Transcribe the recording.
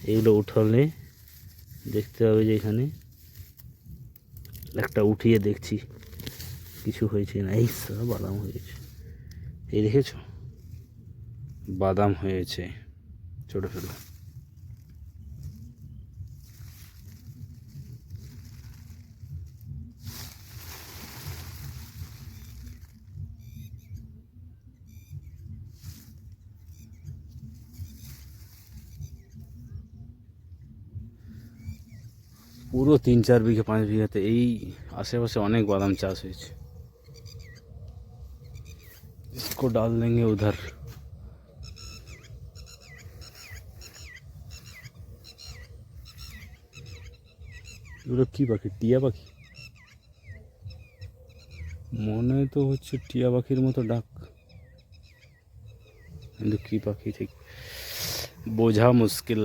এগুলো উঠালে দেখতে হবে যে এখানে একটা উঠিয়ে দেখছি কিছু হয়েছে না। এই বাদাম হয়েছে, এই দেখেছো বাদাম হয়েছে ছোট ছোট। পুরো 3-4 বিঘে 5 বিঘাতে এই आसपास অনেক বাদাম চাষ হয়েছে। इसको डाल देंगे उधर। এগুলো কি পাখি? টিয়া পাখি মনে তো হচ্ছে, টিয়া পাখির মতো ডাক, কিন্তু কি পাখি ঠিক বোঝা মুশকিল।